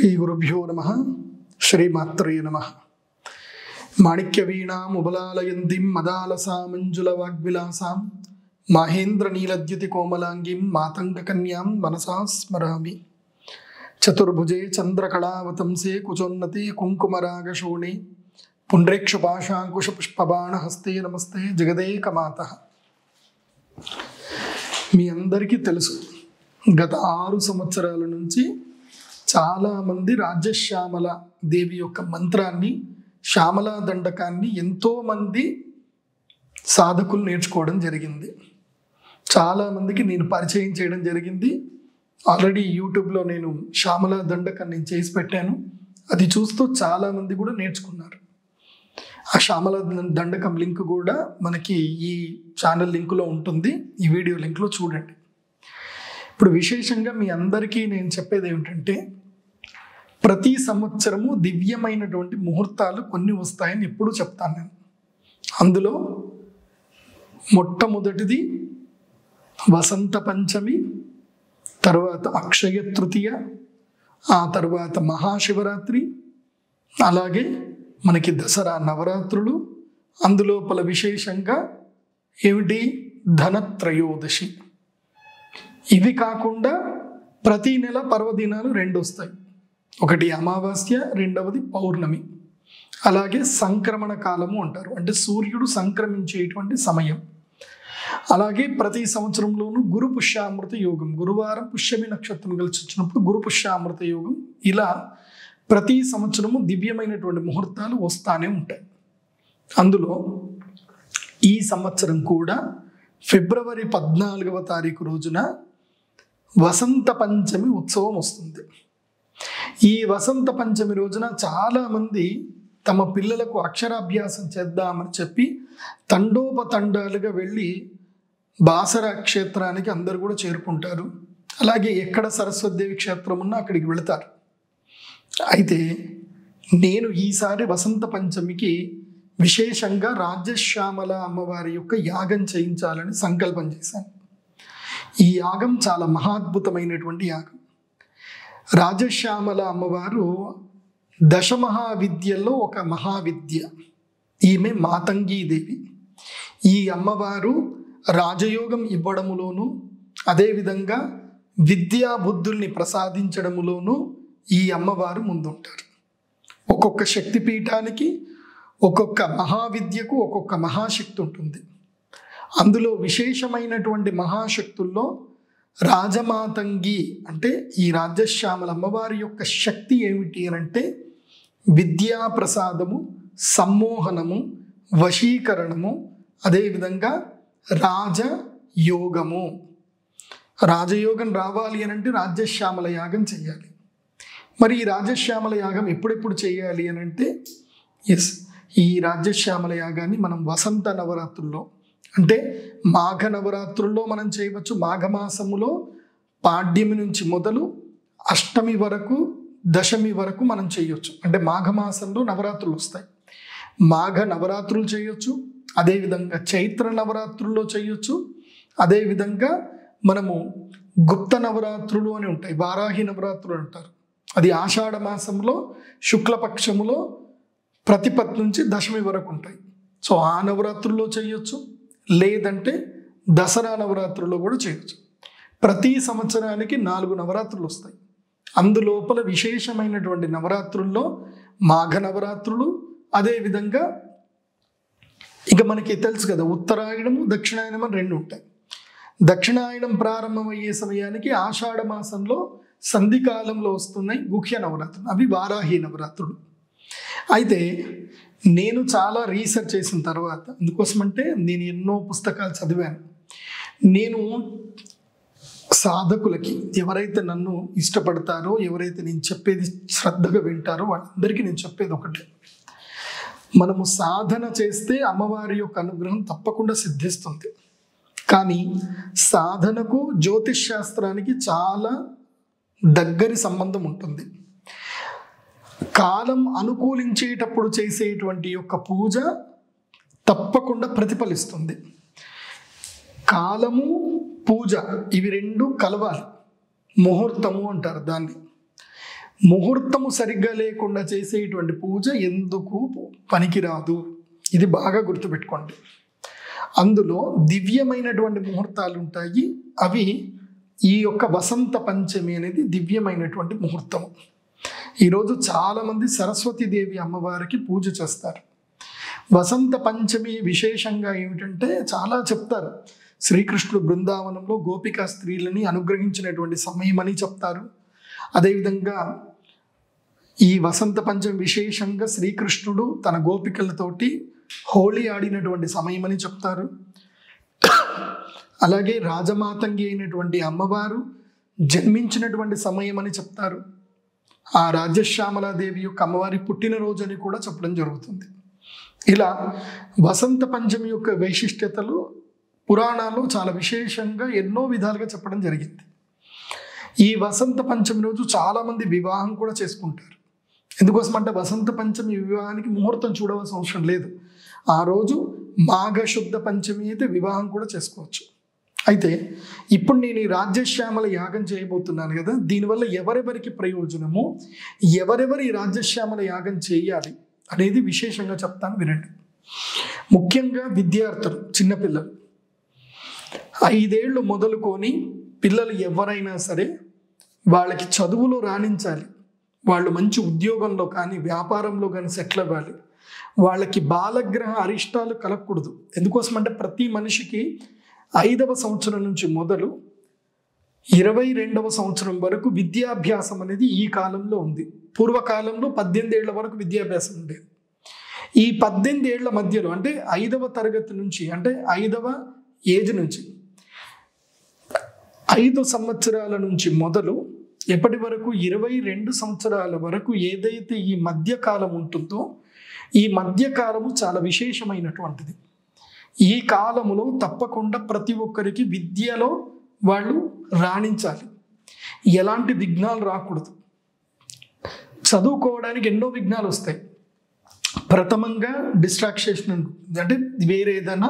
శ్రీ గురుభ్యో నమః. శ్రీమాత్రే నమః. మాణిక్యవీణాముబలాలయంతిం మదాలసామంజుల వాగ్విలాసాం మాహేంద్ర నీలద్యుతి కోమలాంగిం మాతంగకన్యాం మనసా స్మరామి. చతుర్భుజే చంద్రకళావతంసే కుచోన్నతే కుంకుమరాగశోణే పుండ్రేక్షుపాశాంకుశపుష్పబాణహస్తే నమస్తే జగదేకమాతః. మీ అందరికీ తెలుసు, గత 6 సంవత్సరాల నుంచి చాలామంది రాజ్యశ్యామల దేవి యొక్క మంత్రాన్ని, శ్యామలా దండకాన్ని ఎంతోమంది సాధకులు నేర్చుకోవడం జరిగింది. చాలామందికి నేను పరిచయం చేయడం జరిగింది. ఆల్రెడీ యూట్యూబ్లో నేను శ్యామలా దండకాన్ని చేసి పెట్టాను. అది చూస్తూ చాలామంది కూడా నేర్చుకున్నారు. ఆ శ్యామలా దండకం లింక్ కూడా మనకి ఈ ఛానల్ లింకులో ఉంటుంది. ఈ వీడియో లింక్లో చూడండి. ఇప్పుడు విశేషంగా మీ అందరికీ నేను చెప్పేది ఏమిటంటే, ప్రతి సంవత్సరము దివ్యమైనటువంటి ముహూర్తాలు కొన్ని వస్తాయని ఎప్పుడూ చెప్తాను నేను. అందులో మొట్టమొదటిది వసంత పంచమి, తర్వాత అక్షయ తృతీయ, ఆ తర్వాత మహాశివరాత్రి, అలాగే మనకి దసరా నవరాత్రులు, అందులోపల విశేషంగా ఏమిటి ధనత్రయోదశి. ఇవి కాకుండా ప్రతి నెల పర్వదినాలు 2 వస్తాయి. ఒకటి అమావాస్య, రెండవది పౌర్ణమి. అలాగే సంక్రమణ కాలము అంటారు, అంటే సూర్యుడు సంక్రమించేటువంటి సమయం. అలాగే ప్రతి సంవత్సరంలోనూ గురు పుష్యామృత యోగం, గురువారం పుష్యమి నక్షత్రం కలిసి వచ్చినప్పుడు గురు పుష్యామృత యోగం. ఇలా ప్రతి సంవత్సరము దివ్యమైనటువంటి ముహూర్తాలు వస్తానే ఉంటాయి. అందులో ఈ సంవత్సరం కూడా ఫిబ్రవరి 14వ తారీఖు రోజున వసంత పంచమి ఉత్సవం వస్తుంది. ఈ వసంత పంచమి రోజున చాలామంది తమ పిల్లలకు అక్షరాభ్యాసం చేద్దామని చెప్పి తండోపతండాలుగా వెళ్ళి బాసర క్షేత్రానికి అందరూ కూడా చేరుకుంటారు. అలాగే ఎక్కడ సరస్వతీదేవి క్షేత్రం ఉన్నా అక్కడికి వెళతారు. అయితే నేను ఈసారి వసంత పంచమికి విశేషంగా రాజ్యశ్యామల అమ్మవారి యొక్క యాగం చేయించాలని సంకల్పం చేశాను. ఈ యాగం చాలా మహాద్భుతమైనటువంటి యాగం. రాజశ్యామల అమ్మవారు దశమహావిద్యల్లో ఒక మహావిద్య. ఈమె మాతంగీదేవి. ఈ అమ్మవారు రాజయోగం ఇవ్వడములోను, అదేవిధంగా విద్యాబుద్ధుల్ని ప్రసాదించడములోనూ ఈ అమ్మవారు ముందుంటారు. ఒక్కొక్క శక్తిపీఠానికి, ఒక్కొక్క మహావిద్యకు ఒక్కొక్క మహాశక్తి ఉంటుంది. అందులో విశేషమైనటువంటి మహాశక్తుల్లో రాజమాతంగి అంటే ఈ రాజ్యశ్యామల అమ్మవారి యొక్క శక్తి ఏమిటి అని అంటే విద్యా ప్రసాదము, సమ్మోహనము, వశీకరణము, అదేవిధంగా రాజయోగము. రాజయోగం రావాలి అని అంటే రాజ్యశ్యామల యాగం చేయాలి. మరి ఈ రాజ్యశ్యామల యాగం ఎప్పుడెప్పుడు చేయాలి అని అంటే, ఈ రాజ్యశ్యామల యాగాన్ని మనం వసంత నవరాత్రుల్లో, అంటే మాఘ నవరాత్రుల్లో మనం చేయవచ్చు. మాఘమాసములో పాడ్యమి నుంచి మొదలు అష్టమి వరకు, దశమి వరకు మనం చేయొచ్చు. అంటే మాఘమాసంలో నవరాత్రులు వస్తాయి. మాఘ నవరాత్రులు చేయొచ్చు, అదేవిధంగా చైత్ర నవరాత్రుల్లో చేయొచ్చు, అదేవిధంగా మనము గుప్త నవరాత్రులు అని ఉంటాయి, వారాహి నవరాత్రులు అంటారు. అది ఆషాఢ మాసంలో శుక్లపక్షములో ప్రతిపత్ నుంచి దశమి వరకు ఉంటాయి. సో ఆ నవరాత్రుల్లో చేయొచ్చు, లేదంటే దసరా నవరాత్రుల్లో కూడా చేయొచ్చు. ప్రతి సంవత్సరానికి 4 నవరాత్రులు వస్తాయి. అందులోపల విశేషమైనటువంటి నవరాత్రుల్లో మాఘ నవరాత్రులు, అదేవిధంగా ఇక మనకి తెలుసు కదా, ఉత్తరాయణము దక్షిణాయనం అని 2 ఉంటాయి. దక్షిణాయనం ప్రారంభమయ్యే సమయానికి ఆషాఢ మాసంలో సంధికాలంలో వస్తున్నాయి గుహ్య నవరాత్రులు, అవి వారాహి నవరాత్రులు. అయితే నేను చాలా రీసెర్చ్ చేసిన తర్వాత, అందుకోసమంటే నేను ఎన్నో పుస్తకాలు చదివాను. నేను సాధకులకి, ఎవరైతే నన్ను ఇష్టపడతారో, ఎవరైతే నేను చెప్పేది శ్రద్ధగా వింటారో వాళ్ళందరికీ నేను చెప్పేది ఒకటే: మనము సాధన చేస్తే అమ్మవారి యొక్క అనుగ్రహం తప్పకుండా సిద్ధిస్తుంది. కానీ సాధనకు జ్యోతిష్ శాస్త్రానికి చాలా దగ్గరి సంబంధం ఉంటుంది. కాలం అనుకూలించేటప్పుడు చేసేటువంటి యొక్క పూజ తప్పకుండా ప్రతిఫలిస్తుంది. కాలము, పూజ ఇవి 2 కలవాలి. ముహూర్తము అంటారు దాన్ని. ముహూర్తము సరిగ్గా లేకుండా చేసేటువంటి పూజ ఎందుకు పనికిరాదు. ఇది బాగా గుర్తుపెట్టుకోండి. అందులో దివ్యమైనటువంటి ముహూర్తాలు ఉంటాయి. అవి ఈ యొక్క వసంత పంచమి అనేది దివ్యమైనటువంటి ముహూర్తం. ఈరోజు చాలామంది సరస్వతీదేవి అమ్మవారికి పూజ చేస్తారు. వసంత పంచమి విశేషంగా ఏమిటంటే చాలా చెప్తారు. శ్రీకృష్ణుడు బృందావనంలో గోపికా స్త్రీలని అనుగ్రహించినటువంటి సమయం అని చెప్తారు. అదేవిధంగా ఈ వసంత పంచమి విశేషంగా శ్రీకృష్ణుడు తన గోపికలతోటి హోళీ ఆడినటువంటి సమయం అని చెప్తారు. అలాగే రాజమాతంగి అయినటువంటి అమ్మవారు జన్మించినటువంటి సమయం అని చెప్తారు. ఆ రాజశ్యామలాదేవి యొక్క అమ్మవారి పుట్టినరోజు అని కూడా చెప్పడం జరుగుతుంది. ఇలా వసంత పంచమి యొక్క వైశిష్ట్యతలు పురాణాల్లో చాలా విశేషంగా ఎన్నో విధాలుగా చెప్పడం జరిగింది. ఈ వసంత పంచమి రోజు చాలామంది వివాహం కూడా చేసుకుంటారు. ఎందుకోసం అంటే వసంత పంచమి వివాహానికి ముహూర్తం చూడవలసిన అవసరం లేదు. ఆ రోజు మాఘశుద్ధ పంచమి అయితే వివాహం కూడా చేసుకోవచ్చు. అయితే ఇప్పుడు నేను ఈ రాజ్యశ్యామల యాగం చేయబోతున్నాను కదా, దీనివల్ల ఎవరెవరికి ప్రయోజనము, ఎవరెవరు ఈ రాజ్యశ్యామల యాగం చేయాలి అనేది విశేషంగా చెప్తాను, వినండి. ముఖ్యంగా విద్యార్థులు, చిన్నపిల్లలు 5 ఏళ్ళు మొదలుకొని పిల్లలు ఎవరైనా సరే వాళ్ళకి చదువులో రాణించాలి, వాళ్ళు మంచి ఉద్యోగంలో కానీ వ్యాపారంలో కానీ సెటిల్ అవ్వాలి, వాళ్ళకి బాలగ్రహ అరిష్టాలు కలగకూడదు. ఎందుకోసం అంటే ప్రతి మనిషికి 5వ సంవత్సరం నుంచి మొదలు 22వ సంవత్సరం వరకు విద్యాభ్యాసం అనేది ఈ కాలంలో ఉంది. పూర్వకాలంలో 18 ఏళ్ల వరకు విద్యాభ్యాసం ఉండేది. ఈ 18 ఏళ్ల మధ్యలో అంటే 5వ తరగతి నుంచి అంటే 5వ ఏజ్ నుంచి 5 సంవత్సరాల నుంచి మొదలు ఎప్పటి వరకు 22 సంవత్సరాల వరకు ఏదైతే ఈ మధ్యకాలం ఉంటుందో ఈ మధ్యకాలము చాలా విశేషమైనటువంటిది. ఈ కాలములో తప్పకుండా ప్రతి ఒక్కరికి విద్యలో వాళ్ళు రాణించాలి, ఎలాంటి విఘ్నాలు రాకూడదు. చదువుకోవడానికి ఎన్నో విఘ్నాలు వస్తాయి. ప్రథమంగా డిస్ట్రాక్షన్ ఉంటుంది, అంటే వేరే ఏదైనా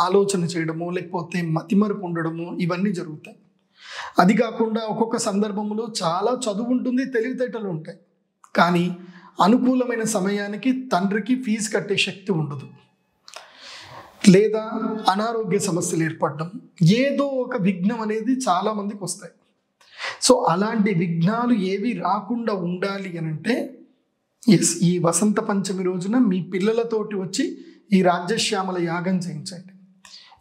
ఆలోచన చేయడము లేకపోతే మతిమరుపు ఉండడము ఇవన్నీ జరుగుతాయి. అది కాకుండా ఒక్కొక్క సందర్భంలో చాలా చదువు ఉంటుంది, తెలివితేటలు ఉంటాయి, కానీ అనుకూలమైన సమయానికి తండ్రికి ఫీజు కట్టే శక్తి ఉండదు, లేదా అనారోగ్య సమస్యలు ఏర్పడడం, ఏదో ఒక విఘ్నం అనేది చాలామందికి వస్తాయి. సో అలాంటి విఘ్నాలు ఏవి రాకుండా ఉండాలి అని అంటే ఈ వసంత పంచమి రోజున మీ పిల్లలతోటి వచ్చి ఈ రాజ్యశ్యామల యాగం చేయించండి.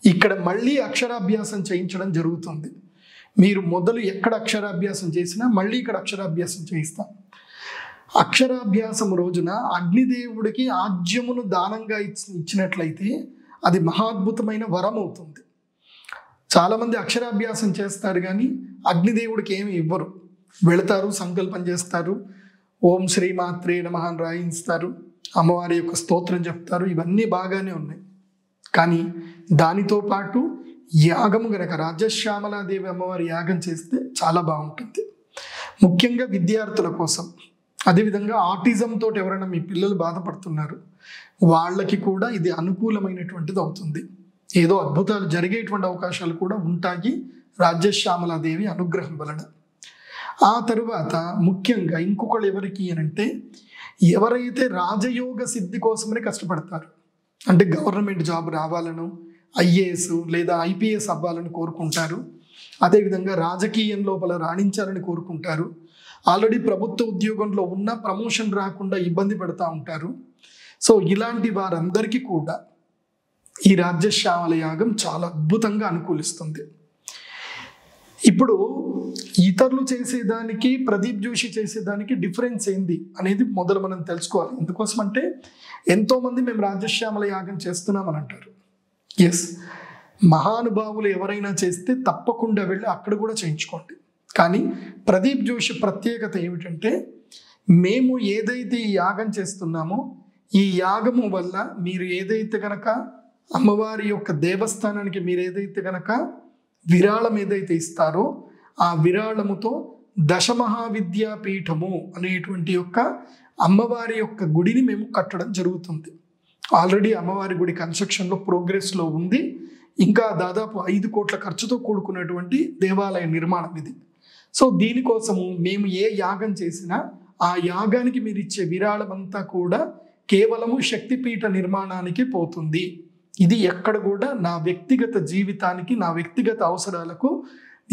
ఇక్కడ మళ్ళీ అక్షరాభ్యాసం చేయించడం జరుగుతుంది. మీరు మొదలు ఎక్కడ అక్షరాభ్యాసం చేసినా మళ్ళీ ఇక్కడ అక్షరాభ్యాసం చేయిస్తాం. అక్షరాభ్యాసం రోజున అగ్నిదేవుడికి ఆజ్యమును దానంగా ఇచ్చినట్లయితే అది మహాద్భుతమైన వరం అవుతుంది. చాలామంది అక్షరాభ్యాసం చేస్తారు కానీ అగ్నిదేవుడికి ఏమి ఇవ్వరు. వెళతారు, సంకల్పం చేస్తారు, ఓం శ్రీమాత్రే నమః అని రాయించుతారు, అమ్మవారి యొక్క స్తోత్రం చెప్తారు, ఇవన్నీ బాగానే ఉన్నాయి. కానీ దానితో పాటు యాగము గనక రాజ్యశ్యామలాదేవి అమ్మవారి యాగం చేస్తే చాలా బాగుంటుంది. ముఖ్యంగా విద్యార్థుల కోసం, అదేవిధంగా ఆటిజం తోటి ఎవరైనా మీ పిల్లలు బాధపడుతున్నారు వాళ్ళకి కూడా ఇది అనుకూలమైనటువంటిది అవుతుంది. ఏదో అద్భుతాలు జరిగేటువంటి అవకాశాలు కూడా ఉంటాయి రాజ్యశ్యామలాదేవి అనుగ్రహం వలన. ఆ తరువాత ముఖ్యంగా ఇంకొకళ్ళు ఎవరికి అంటే ఎవరైతే రాజయోగ సిద్ధి కోసమని కష్టపడతారు, అంటే గవర్నమెంట్ జాబ్ రావాలను, ఐఏఎస్ లేదా ఐపీఎస్ అవ్వాలని కోరుకుంటారు, అదేవిధంగా రాజకీయం లోపల రాణించాలని కోరుకుంటారు, ఆల్రెడీ ప్రభుత్వ ఉద్యోగంలో ఉన్న ప్రమోషన్ రాకుండా ఇబ్బంది పడుతూ ఉంటారు. సో ఇలాంటి వారందరికీ కూడా ఈ రాజ్యశ్యామల యాగం చాలా అద్భుతంగా అనుకూలిస్తుంది. ఇప్పుడు ఇతరులు చేసేదానికి ప్రదీప్ జోషి చేసేదానికి డిఫరెన్స్ ఏంది అనేది మొదలు మనం తెలుసుకోవాలి. ఎందుకోసం అంటే ఎంతోమంది మేము రాజ్యశ్యామల యాగం చేస్తున్నామని అంటారు. ఎస్, మహానుభావులు ఎవరైనా చేస్తే తప్పకుండా వెళ్ళి అక్కడ కూడా చేయించుకోండి. కానీ ప్రదీప్ జోషి ప్రత్యేకత ఏమిటంటే మేము ఏదైతే ఈ యాగం చేస్తున్నామో ఈ యాగము వల్ల మీరు ఏదైతే గనక అమ్మవారి యొక్క దేవస్థానానికి మీరు ఏదైతే గనక విరాళం ఏదైతే ఇస్తారో ఆ విరాళముతో దశమహావిద్యాపీఠము అనేటువంటి యొక్క అమ్మవారి యొక్క గుడిని మేము కట్టడం జరుగుతుంది. ఆల్రెడీ అమ్మవారి గుడి కన్స్ట్రక్షన్లో ప్రోగ్రెస్లో ఉంది. ఇంకా దాదాపు 5 కోట్ల ఖర్చుతో కూడుకున్నటువంటి దేవాలయ నిర్మాణం ఇది. సో దీనికోసము మేము ఏ యాగం చేసినా ఆ యాగానికి మీరు ఇచ్చే విరాళం అంతా కూడా కేవలము శక్తిపీఠ నిర్మాణానికి పోతుంది. ఇది ఎక్కడ కూడా నా వ్యక్తిగత జీవితానికి, నా వ్యక్తిగత అవసరాలకు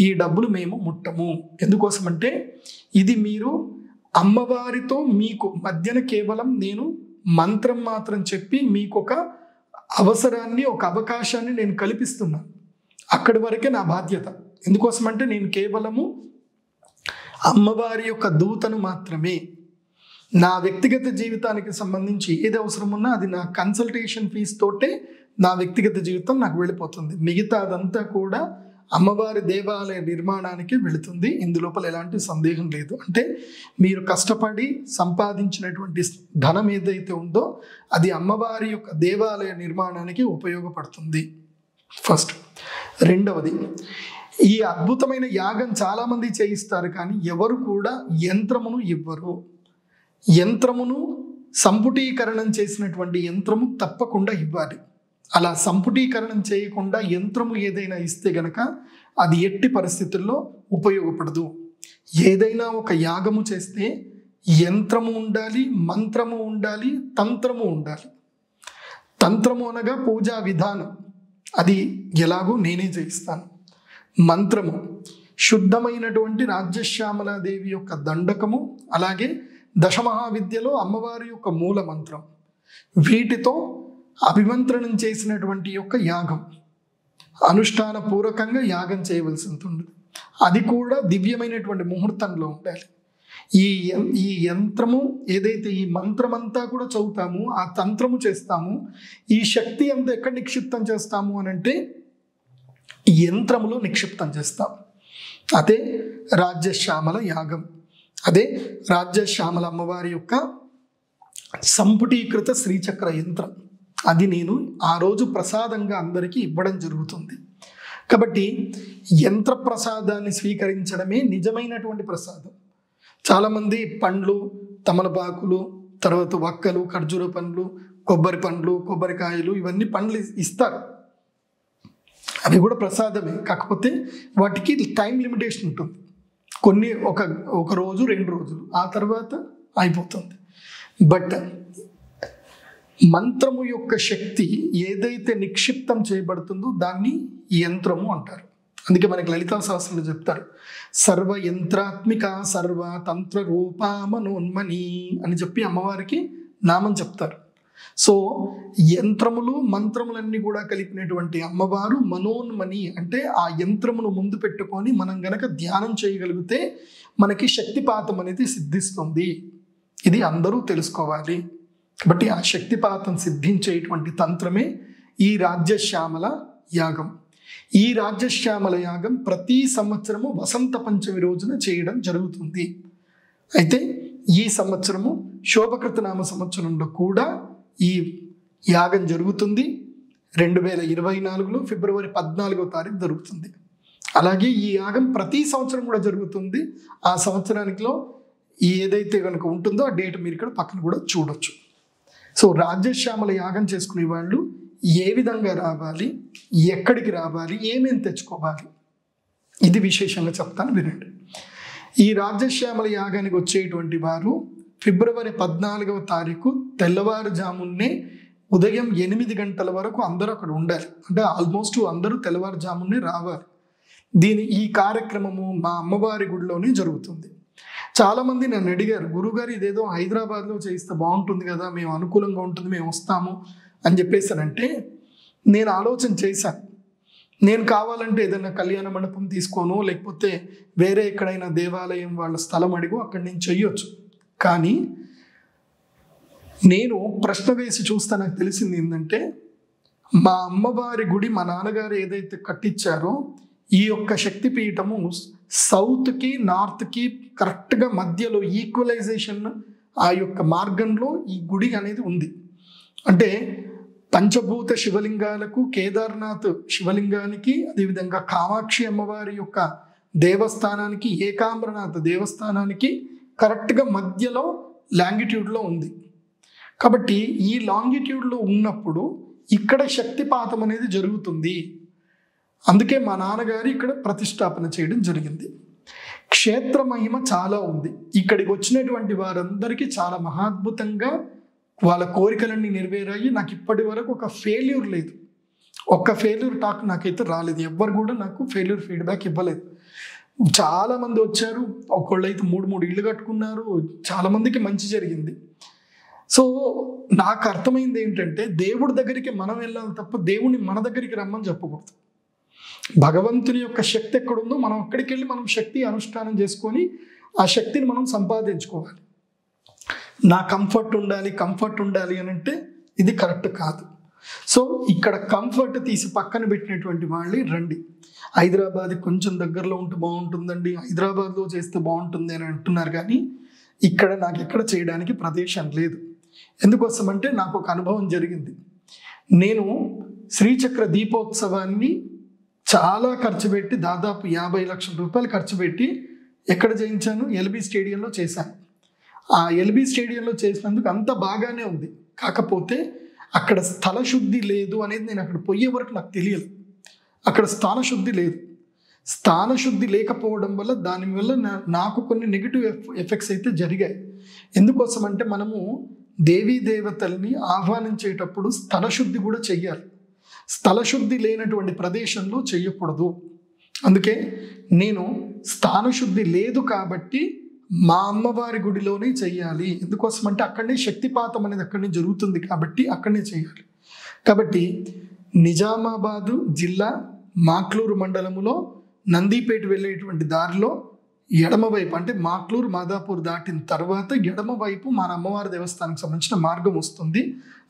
ఈ డబ్బులు మేము ముట్టము. ఎందుకోసమంటే ఇది మీరు అమ్మవారితో మీకు మధ్యన కేవలం నేను మంత్రం మాత్రం చెప్పి మీకు ఒక అవసరాన్ని, ఒక అవకాశాన్ని నేను కల్పిస్తున్నాను. అక్కడి వరకే నా బాధ్యత. ఎందుకోసమంటే నేను కేవలము అమ్మవారి యొక్క దూతను మాత్రమే. నా వ్యక్తిగత జీవితానికి సంబంధించి ఏది అవసరం ఉన్నా అది నా కన్సల్టేషన్ ఫీజు తోటే నా వ్యక్తిగత జీవితం నాకు వెళ్ళిపోతుంది. మిగతా అదంతా కూడా అమ్మవారి దేవాలయ నిర్మాణానికి వెళుతుంది. ఇందులోపల ఎలాంటి సందేహం లేదు. అంటే మీరు కష్టపడి సంపాదించినటువంటి ధనం ఏదైతే ఉందో అది అమ్మవారి యొక్క దేవాలయ నిర్మాణానికి ఉపయోగపడుతుంది. ఫస్ట్. రెండవది, ఈ అద్భుతమైన యాగం చాలామంది చేయిస్తారు, కానీ ఎవరు కూడా యంత్రమును ఇవ్వరు. యంత్రమును సంపుటీకరణం చేసినటువంటి యంత్రము తప్పకుండా ఇవ్వాలి. అలా సంపుటీకరణం చేయకుండా యంత్రము ఏదైనా ఇస్తే గనక అది ఎట్టి పరిస్థితుల్లో ఉపయోగపడదు. ఏదైనా ఒక యాగము చేస్తే యంత్రము ఉండాలి, మంత్రము ఉండాలి, తంత్రము ఉండాలి. తంత్రము అనగా పూజా విధానం, అది ఎలాగో నేనే చేయిస్తాను. మంత్రము శుద్ధమైనటువంటి రాజ్యశ్యామలాదేవి యొక్క దండకము, అలాగే దశమహావిద్యలో అమ్మవారి యొక్క మూల మంత్రం, వీటితో అభిమంత్రణం చేసినటువంటి యొక్క యాగం, అనుష్ఠాన పూర్వకంగా యాగం చేయవలసి ఉంటుంది. అది కూడా దివ్యమైనటువంటి ముహూర్తంలో ఉండాలి. ఈ యంత్రము ఏదైతే ఈ మంత్రమంతా కూడా చదువుతాము, ఆ తంత్రము చేస్తాము, ఈ శక్తి అంతా ఎక్కడ నిక్షిప్తం చేస్తాము అని అంటే యంత్రములో నిక్షిప్తం చేస్తాం. అదే రాజ్యశ్యామల యాగం, అదే రాజ్యశ్యామల అమ్మవారి యొక్క సంపుటీకృత శ్రీచక్ర యంత్రం. అది నేను ఆ రోజు ప్రసాదంగా అందరికీ ఇవ్వడం జరుగుతుంది. కాబట్టి యంత్ర ప్రసాదాన్ని స్వీకరించడమే నిజమైనటువంటి ప్రసాదం. చాలామంది పండ్లు, తమలపాకులు, తర్వాత వక్కలు, ఖర్జూర పండ్లు, కొబ్బరి పండ్లు, కొబ్బరికాయలు, ఇవన్నీ పండ్లు ఇస్తారు. అవి కూడా ప్రసాదమే, కాకపోతే వాటికి టైం లిమిటేషన్ ఉంటుంది. కొన్ని ఒక రోజు 2 రోజులు, ఆ తర్వాత అయిపోతుంది. బట్ మంత్రము యొక్క శక్తి ఏదైతే నిక్షిప్తం చేయబడుతుందో దాన్ని యంత్రము అంటారు. అందుకే మనకి లలితా సహస్రంలో చెప్తారు, సర్వ యంత్రాత్మిక సర్వ తంత్ర రూపా మనోన్మని అని చెప్పి అమ్మవారికి నామం చెప్తారు. సో యంత్రములు మంత్రములన్నీ కూడా కలిపినటువంటి అమ్మవారు మనోన్మని, అంటే ఆ యంత్రమును ముందు పెట్టుకొని మనం గనక ధ్యానం చేయగలిగితే మనకి శక్తిపాతం అనేది సిద్ధిస్తుంది. ఇది అందరూ తెలుసుకోవాలి. కాబట్టి ఆ శక్తిపాతం సిద్ధించేటువంటి తంత్రమే ఈ రాజ్యశ్యామల యాగం. ఈ రాజ్యశ్యామల యాగం ప్రతి సంవత్సరము వసంత పంచమి రోజున చేయడం జరుగుతుంది. అయితే ఈ సంవత్సరము శోభకృతనామ సంవత్సరంలో కూడా ఈ యాగం జరుగుతుంది. 2024లో ఫిబ్రవరి 14వ తారీఖు జరుగుతుంది. అలాగే ఈ యాగం ప్రతి సంవత్సరం కూడా జరుగుతుంది. ఆ సంవత్సరానికిలో ఏదైతే కనుక ఉంటుందో ఆ డేట్ మీరు ఇక్కడ పక్కన కూడా చూడొచ్చు. సో రాజ్యశ్యామల యాగం చేసుకునే వాళ్ళు ఏ విధంగా రావాలి, ఎక్కడికి రావాలి, ఏమేమి తెచ్చుకోవాలి, ఇది విశేషంగా చెప్తాను, వినండి. ఈ రాజ్యశ్యామల యాగానికి వచ్చేటువంటి వారు ఫిబ్రవరి 14వ తారీఖు తెల్లవారుజామున్నే ఉదయం 8 గంటల వరకు అందరూ అక్కడ ఉండాలి. అంటే ఆల్మోస్ట్ అందరూ తెల్లవారుజామున్నే రావాలి. ఈ కార్యక్రమము మా అమ్మవారి గుడిలోనే జరుగుతుంది. చాలామంది నన్ను అడిగారు, గురుగారు ఇదేదో హైదరాబాద్లో చేయిస్తే బాగుంటుంది కదా, మేము అనుకూలంగా ఉంటుంది, మేము వస్తాము అని చెప్పేసానంటే నేను ఆలోచన చేశాను. నేను కావాలంటే ఏదైనా కళ్యాణ మండపం తీసుకోను, లేకపోతే వేరే ఎక్కడైనా దేవాలయం వాళ్ళ స్థలం అడిగో అక్కడి నుంచి చెయ్యొచ్చు. కానీ నేను ప్రశ్న వేసి చూస్తే నాకు తెలిసింది ఏంటంటే, మా అమ్మవారి గుడి మా నాన్నగారు ఏదైతే కట్టించారో ఈ యొక్క శక్తిపీఠము సౌత్కి నార్త్కి కరెక్ట్గా మధ్యలో ఈక్వలైజేషన్ ఆ యొక్క మార్గంలో ఈ గుడి అనేది ఉంది. అంటే పంచభూత శివలింగాలకు, కేదార్నాథ్ శివలింగానికి, అదేవిధంగా కామాక్షి అమ్మవారి యొక్క దేవస్థానానికి, ఏకాంబరనాథ్ దేవస్థానానికి కరెక్ట్గా మధ్యలో లాంగిట్యూడ్లో ఉంది. కాబట్టి ఈ లాంగిట్యూడ్లో ఉన్నప్పుడు ఇక్కడ శక్తిపాతం అనేది జరుగుతుంది. అందుకే మా నాన్నగారు ఇక్కడ ప్రతిష్టాపన చేయడం జరిగింది. క్షేత్ర మహిమ చాలా ఉంది. ఇక్కడికి వచ్చినటువంటి వారందరికీ చాలా మహాద్భుతంగా వాళ్ళ కోరికలన్నీ నెరవేరాయి. నాకు ఇప్పటి వరకు ఒక ఫెయిల్యూర్ లేదు, ఒక్క ఫెయిల్యూర్ టాక్ నాకైతే రాలేదు. ఎవ్వరు కూడా నాకు ఫెయిల్యూర్ ఫీడ్బ్యాక్ ఇవ్వలేదు. చాలామంది వచ్చారు, ఒకళ్ళైతే 3 ఇళ్ళు కట్టుకున్నారు, చాలామందికి మంచి జరిగింది. సో నాకు అర్థమైంది ఏంటంటే, దేవుడి దగ్గరికి మనం వెళ్ళాలి తప్ప దేవుడిని మన దగ్గరికి రమ్మని చెప్పకూడదు. భగవంతుని యొక్క శక్తి ఎక్కడుందో మనం అక్కడికి వెళ్ళి మనం శక్తి అనుష్ఠానం చేసుకొని ఆ శక్తిని మనం సంపాదించుకోవాలి. నా కంఫర్ట్ ఉండాలి అని అంటే ఇది కరెక్ట్ కాదు. సో ఇక్కడ కంఫర్ట్ తీసి పక్కన పెట్టినటువంటి వాళ్ళే రండి. హైదరాబాద్ కొంచెం దగ్గరలో ఉంటే బాగుంటుందండి, హైదరాబాద్లో చేస్తే బాగుంటుంది అని అంటున్నారు, కానీ ఇక్కడ నాకు ఎక్కడ చేయడానికి ప్రదేశం లేదు. ఎందుకోసమంటే నాకు ఒక అనుభవం జరిగింది. నేను శ్రీచక్ర దీపోత్సవాన్ని చాలా ఖర్చు పెట్టి, దాదాపు 50 లక్షల రూపాయలు ఖర్చు పెట్టి ఎక్కడ చేయించాను? ఎల్బీ స్టేడియంలో చేశాను. ఆ ఎల్బీ స్టేడియంలో చేసినందుకు అంత బాగానే ఉంది. కాకపోతే అక్కడ స్థల శుద్ధి లేదు అనేది నేను అక్కడ పోయే వరకు నాకు తెలియదు. అక్కడ స్థానశుద్ధి లేదు. స్థానశుద్ధి లేకపోవడం వల్ల దానివల్ల నాకు కొన్ని నెగిటివ్ ఎఫెక్ట్స్ అయితే జరిగాయి. ఎందుకోసం అంటే మనము దేవీ దేవతల్ని ఆహ్వానించేటప్పుడు స్థలశుద్ధి కూడా చెయ్యాలి. స్థలశుద్ధి లేనటువంటి ప్రదేశంలో చెయ్యకూడదు. అందుకే నేను స్థానశుద్ధి లేదు కాబట్టి మా అమ్మవారి గుడిలోనే చెయ్యాలి. ఎందుకోసం అంటే అక్కడనే శక్తిపాతం అనేది అక్కడనే జరుగుతుంది కాబట్టి అక్కడనే చేయాలి. కాబట్టి నిజామాబాదు జిల్లా మాక్లూరు మండలములో నందిపేట వెళ్ళేటువంటి దారిలో ఎడమవైపు, అంటే మాక్లూరు మాదాపూర్ దాటిన తర్వాత ఎడమవైపు మన అమ్మవారి దేవస్థానానికి సంబంధించిన మార్గం వస్తుంది.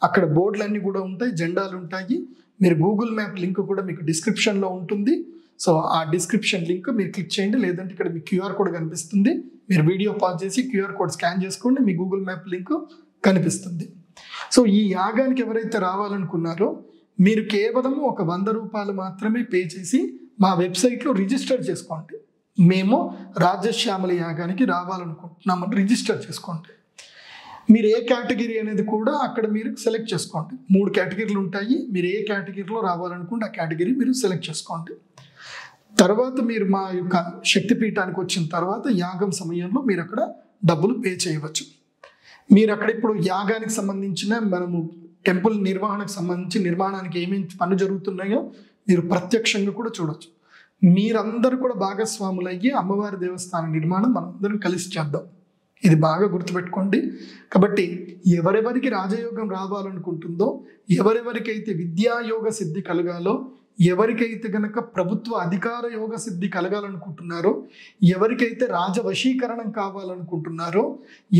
అక్కడ బోర్డులన్నీ కూడా ఉంటాయి, జెండాలు ఉంటాయి. మీరు గూగుల్ మ్యాప్ లింక్ కూడా మీకు డిస్క్రిప్షన్లో ఉంటుంది. సో ఆ డిస్క్రిప్షన్ లింక్ మీరు క్లిక్ చేయండి, లేదంటే ఇక్కడ మీ క్యూఆర్ కోడ్ కనిపిస్తుంది. మీరు వీడియో పాజ్ చేసి క్యూఆర్ కోడ్ స్కాన్ చేసుకోండి, మీ గూగుల్ మ్యాప్ లింక్ కనిపిస్తుంది. సో ఈ యాగానికి ఎవరైతే రావాలనుకున్నారో మీరు కేవలం ఒక 100 రూపాయలు మాత్రమే పే చేసి మా వెబ్సైట్లో రిజిస్టర్ చేసుకోండి. మేము రాజశ్యామల యాగానికి రావాలనుకుంటున్నామని రిజిస్టర్ చేసుకోండి. మీరు ఏ కేటగిరీ అనేది కూడా అక్కడ మీరు సెలెక్ట్ చేసుకోండి. 3 కేటగిరీలు ఉంటాయి. మీరు ఏ కేటగిరీలో రావాలనుకుంటే ఆ కేటగిరీ మీరు సెలెక్ట్ చేసుకోండి. తర్వాత మీరు మా యొక్క శక్తిపీఠానికి వచ్చిన తర్వాత యాగం సమయంలో మీరు అక్కడ డబ్బులు పే చేయవచ్చు. మీరు అక్కడ ఇప్పుడు యాగానికి సంబంధించిన మనము టెంపుల్ నిర్వహణకు సంబంధించి నిర్మాణానికి ఏమేమి పనులు జరుగుతున్నాయో మీరు ప్రత్యక్షంగా కూడా చూడవచ్చు. మీరందరూ కూడా భాగస్వాములయ్యి అమ్మవారి దేవస్థాన నిర్మాణం మనందరం కలిసి చేద్దాం. ఇది బాగా గుర్తుపెట్టుకోండి. కాబట్టి ఎవరెవరికి రాజయోగం రావాలనుకుంటుందో, ఎవరెవరికైతే విద్యాయోగ సిద్ధి కలగాలో, ఎవరికైతే గనక ప్రభుత్వ అధికార యోగ సిద్ధి కలగాలనుకుంటున్నారో, ఎవరికైతే రాజవశీకరణం కావాలనుకుంటున్నారో,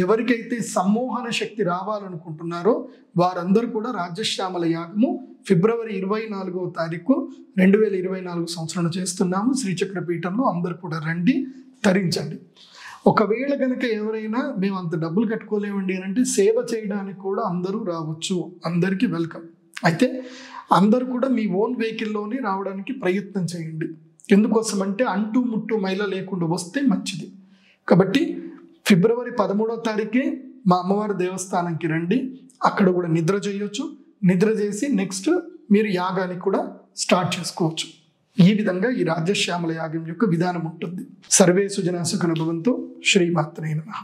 ఎవరికైతే సమ్మోహన శక్తి రావాలనుకుంటున్నారో వారందరూ కూడా రాజశ్యామల యాగము ఫిబ్రవరి 24వ తారీఖు 2024 సంవత్సరంలో చేస్తున్నాము. శ్రీచక్ర పీఠంలో అందరూ కూడా రండి, తరించండి. ఒకవేళ కనుక ఎవరైనా మేము అంత డబ్బులు కట్టుకోలేమండి అని అంటే సేవ చేయడానికి కూడా అందరూ రావచ్చు, అందరికీ వెల్కమ్. అయితే అందరూ కూడా మీ ఓన్ వెహికల్లోనే రావడానికి ప్రయత్నం చేయండి. ఎందుకోసం అంటే అంటూ ముట్టు మైల లేకుండా వస్తే మంచిది. కాబట్టి ఫిబ్రవరి 13వ తారీఖే మా అమ్మవారి దేవస్థానానికి రండి. అక్కడ కూడా నిద్ర చేయొచ్చు. నిద్ర చేసి నెక్స్ట్ మీరు యాగానికి కూడా స్టార్ట్ చేసుకోవచ్చు. ఈ విధంగా ఈ రాజశ్యామల యాగం యొక్క విధానం ఉంటుంది. సర్వే సుజనా సుఖినో భవంతు. శ్రీమాత్రే నమః.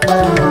Bye.